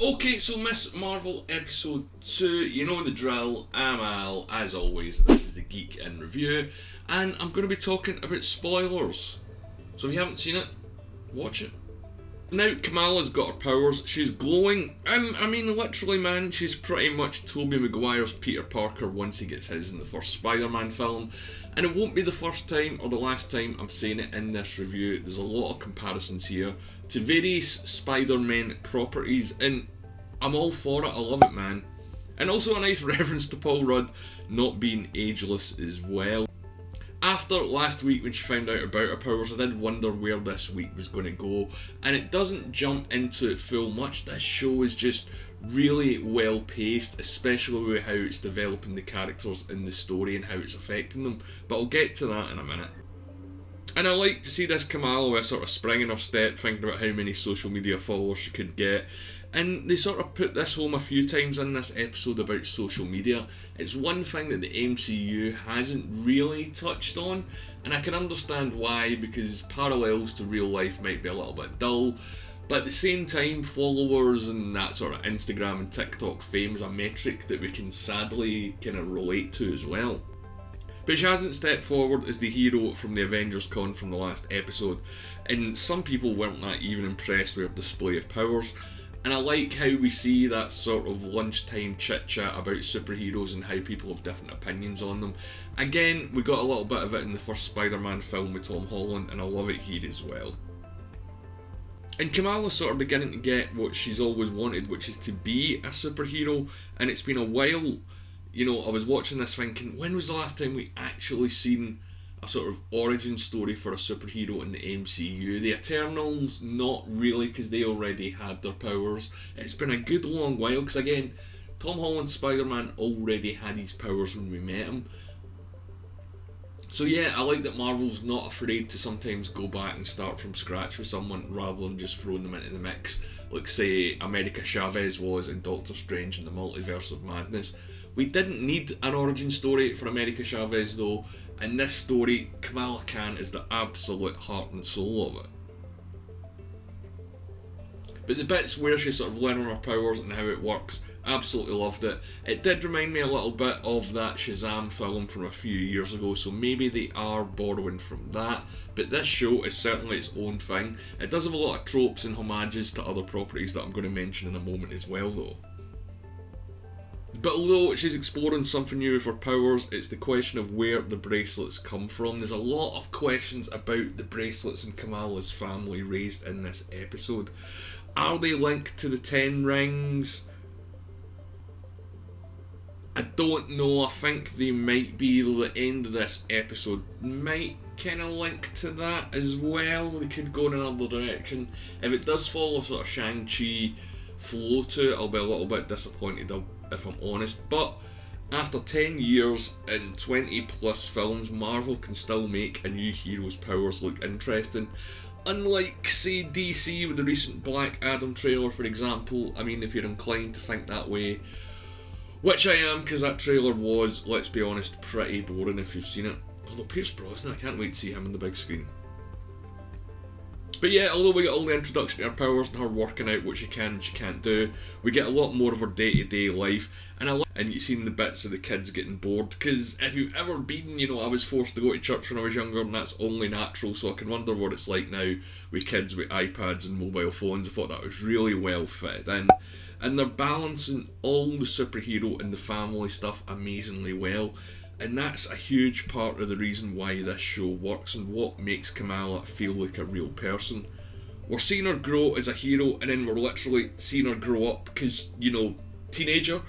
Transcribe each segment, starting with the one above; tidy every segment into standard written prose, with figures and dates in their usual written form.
Okay, so Miss Marvel episode 2, you know the drill. I'm Al, as always. This is the Geek in Review, and I'm going to be talking about spoilers. So if you haven't seen it, watch it. Now Kamala's got her powers, she's glowing, and I mean literally man, she's pretty much Tobey Maguire's Peter Parker once he gets his in the first Spider-Man film, and it won't be the first time or the last time I'm saying it in this review. There's a lot of comparisons here to various Spider-Man properties, and I'm all for it, I love it man. And also a nice reference to Paul Rudd not being ageless as well. After last week when she found out about her powers, I did wonder where this week was going to go, and it doesn't jump into it full much. This show is just really well paced, especially with how it's developing the characters in the story and how it's affecting them, but I'll get to that in a minute. And I like to see this Kamala with a sort of spring in her step, thinking about how many social media followers she could get. And they sort of put this home a few times in this episode about social media. It's one thing that the MCU hasn't really touched on, and I can understand why, because parallels to real life might be a little bit dull, but at the same time, followers and that sort of Instagram and TikTok fame is a metric that we can sadly kind of relate to as well. But she hasn't stepped forward as the hero from the Avengers Con from the last episode, and some people weren't that even impressed with her display of powers. And I like how we see that sort of lunchtime chit-chat about superheroes and how people have different opinions on them. Again, we got a little bit of it in the first Spider-Man film with Tom Holland, and I love it here as well. And Kamala's sort of beginning to get what she's always wanted, which is to be a superhero, and it's been a while. You know, I was watching this thinking, when was the last time we actually seen a sort of origin story for a superhero in the MCU? The Eternals, not really, because they already had their powers. It's been a good long while, because again, Tom Holland's Spider-Man already had his powers when we met him. So yeah, I like that Marvel's not afraid to sometimes go back and start from scratch with someone rather than just throwing them into the mix, like say America Chavez was in Doctor Strange in the Multiverse of Madness. We didn't need an origin story for America Chavez though. In this story, Kamala Kahn is the absolute heart and soul of it. But the bits where she's sort of learning her powers and how it works, absolutely loved it. It did remind me a little bit of that Shazam film from a few years ago, so maybe they are borrowing from that. But this show is certainly its own thing. It does have a lot of tropes and homages to other properties that I'm going to mention in a moment as well though. But although she's exploring something new with her powers, it's the question of where the bracelets come from. There's a lot of questions about the bracelets and Kamala's family raised in this episode. Are they linked to the 10 rings? I don't know. I think they might be. The end of this episode might kind of link to that as well. They could go in another direction. If it does follow sort of Shang-Chi flow to it, I'll be a little bit disappointed if I'm honest, but after 10 years and 20 plus films, Marvel can still make a new hero's powers look interesting. Unlike, say, DC with the recent Black Adam trailer, for example. I mean, if you're inclined to think that way, which I am, because that trailer was, let's be honest, pretty boring if you've seen it. Although Pierce Brosnan, I can't wait to see him on the big screen. But yeah, although we get all the introduction to her powers and her working out what she can and she can't do, we get a lot more of her day-to-day life, and you've seen the bits of the kids getting bored, because if you've ever been, you know, I was forced to go to church when I was younger, and that's only natural, so I can wonder what it's like now with kids with iPads and mobile phones. I thought that was really well fitted in, and they're balancing all the superhero and the family stuff amazingly well. And that's a huge part of the reason why this show works and what makes Kamala feel like a real person. We're seeing her grow as a hero, and then we're literally seeing her grow up because, you know, teenager.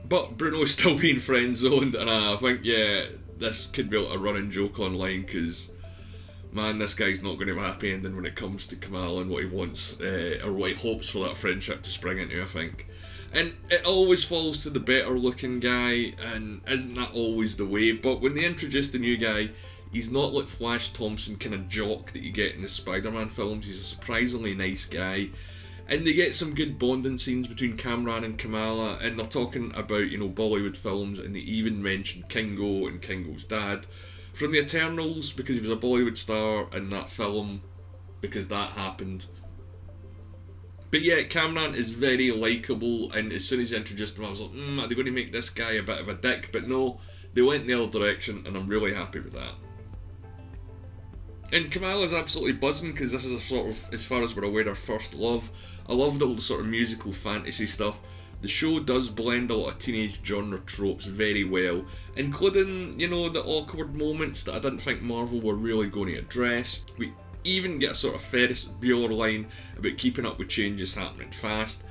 But Bruno's still being friend zoned, and I think, yeah, this could be a running joke online because, man, this guy's not going to have a happy ending when it comes to Kamala and what he wants, or what he hopes for that friendship to spring into, I think. And it always falls to the better looking guy, and isn't that always the way? But when they introduce the new guy, he's not like Flash Thompson kind of jock that you get in the Spider-Man films. He's a surprisingly nice guy. And they get some good bonding scenes between Kamran and Kamala, and they're talking about, you know, Bollywood films, and they even mention Kingo and Kingo's dad from the Eternals, because he was a Bollywood star in that film, because that happened. But yeah, Kamran is very likeable, and as soon as he introduced him, I was like, are they going to make this guy a bit of a dick? But no, they went in the other direction, and I'm really happy with that. And Kamala's absolutely buzzing, because this is a sort of, as far as we're aware, her first love. I loved all the sort of musical fantasy stuff. The show does blend a lot of teenage genre tropes very well, including, you know, the awkward moments that I didn't think Marvel were really going to address. We even get a sort of Ferris Bueller line about keeping up with changes happening fast.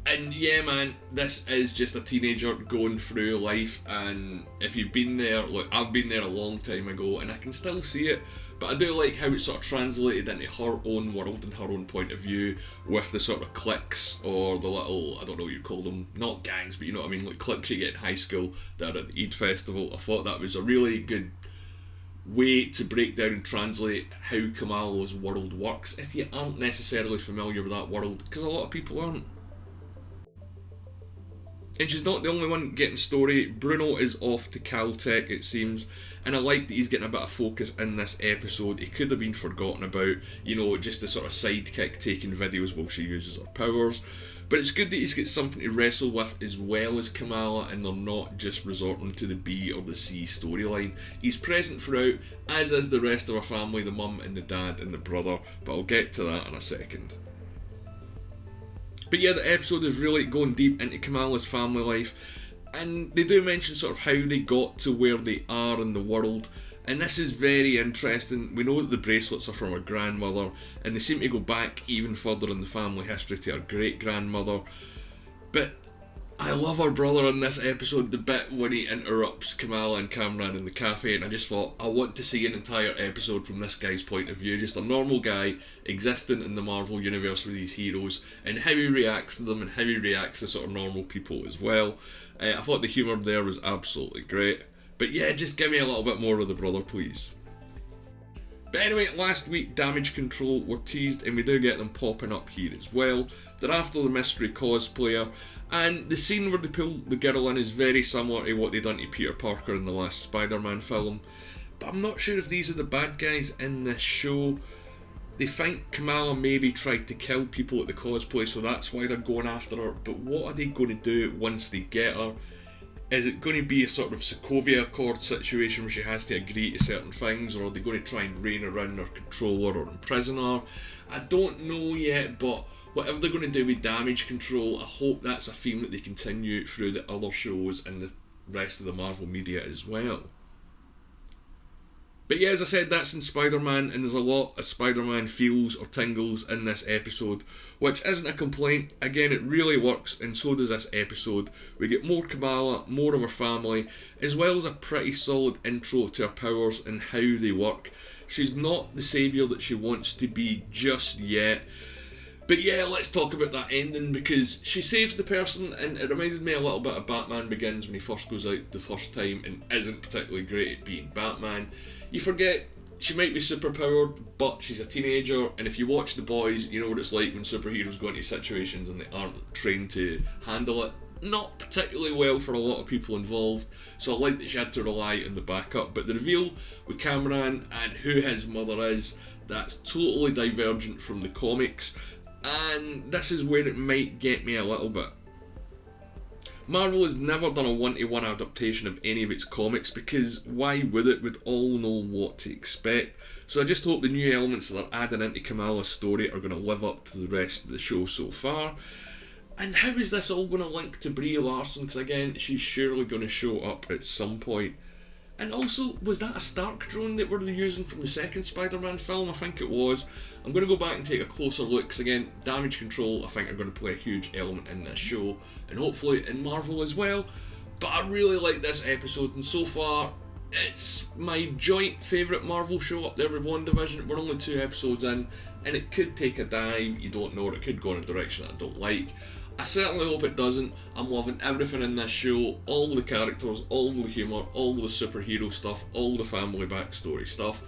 And yeah, man, this is just a teenager going through life, and if you've been there, look, I've been there a long time ago, and I can still see it, but I do like how it's sort of translated into her own world and her own point of view, with the sort of cliques, or the little, I don't know what you call them, not gangs, but you know what I mean, like cliques you get in high school that are at the Eid Festival. I thought that was a really good way to break down and translate how Kamala's world works if you aren't necessarily familiar with that world, because a lot of people aren't. And she's not the only one getting story. Bruno is off to Caltech, it seems, and I like that he's getting a bit of focus in this episode. He could have been forgotten about, you know, just the sort of sidekick taking videos while she uses her powers. But it's good that he's got something to wrestle with as well as Kamala, and they're not just resorting to the B or the C storyline. He's present throughout, as is the rest of her family, the mum and the dad and the brother, but I'll get to that in a second. But yeah, the episode is really going deep into Kamala's family life, and they do mention sort of how they got to where they are in the world, and this is very interesting. We know that the bracelets are from her grandmother, and they seem to go back even further in the family history to her great-grandmother. But I love her brother in this episode, the bit when he interrupts Kamala and Kamran in the cafe, and I just thought, I want to see an entire episode from this guy's point of view, just a normal guy existing in the Marvel universe with these heroes, and how he reacts to them and how he reacts to sort of normal people as well. I thought the humour there was absolutely great. But yeah, just give me a little bit more of the brother, please. But anyway, last week Damage Control were teased, and we do get them popping up here as well. They're after the mystery cosplayer, and the scene where they pull the girl in is very similar to what they done to Peter Parker in the last Spider-Man film. But I'm not sure if these are the bad guys in this show. They think Kamala maybe tried to kill people at the cosplay, so that's why they're going after her. But what are they going to do once they get her? Is it going to be a sort of Sokovia Accord situation where she has to agree to certain things, or are they going to try and rein her in or control her or imprison her? I don't know yet, but whatever they're going to do with Damage Control, I hope that's a theme that they continue through the other shows and the rest of the Marvel media as well. But yeah, as I said, that's in Spider-Man, and there's a lot of Spider-Man feels or tingles in this episode, which isn't a complaint. Again, it really works, and so does this episode. We get more Kamala, more of her family, as well as a pretty solid intro to her powers and how they work. She's not the saviour that she wants to be just yet. But yeah, let's talk about that ending, because she saves the person, and it reminded me a little bit of Batman Begins when he first goes out the first time and isn't particularly great at being Batman. You forget she might be superpowered, but she's a teenager, and if you watch The Boys, you know what it's like when superheroes go into situations and they aren't trained to handle it. Not particularly well for a lot of people involved, so I like that she had to rely on the backup. But the reveal with Kamran and who his mother is, that's totally divergent from the comics, and this is where it might get me a little bit. Marvel has never done a one-to-one adaptation of any of its comics, because why would it? We'd all know what to expect. So I just hope the new elements that they're adding into Kamala's story are going to live up to the rest of the show so far. And how is this all going to link to Brie Larson? Because again, she's surely going to show up at some point. And also, was that a Stark drone that were using from the second Spider-Man film? I think it was. I'm going to go back and take a closer look, because again, Damage Control I think are going to play a huge element in this show, and hopefully in Marvel as well. But I really like this episode, and so far it's my joint favourite Marvel show up there with WandaVision. We're only 2 episodes in, and it could take a dive, you don't know, or it could go in a direction that I don't like. I certainly hope it doesn't. I'm loving everything in this show, all the characters, all the humour, all the superhero stuff, all the family backstory stuff.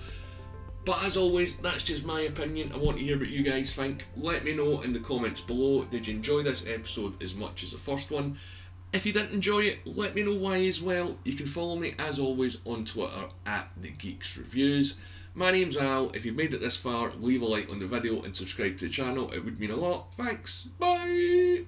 But as always, that's just my opinion. I want to hear what you guys think. Let me know in the comments below. Did you enjoy this episode as much as the first one? If you didn't enjoy it, let me know why as well. You can follow me as always on Twitter at The Geeks Reviews. My name's Al. If you've made it this far, leave a like on the video and subscribe to the channel. It would mean a lot. Thanks. Bye.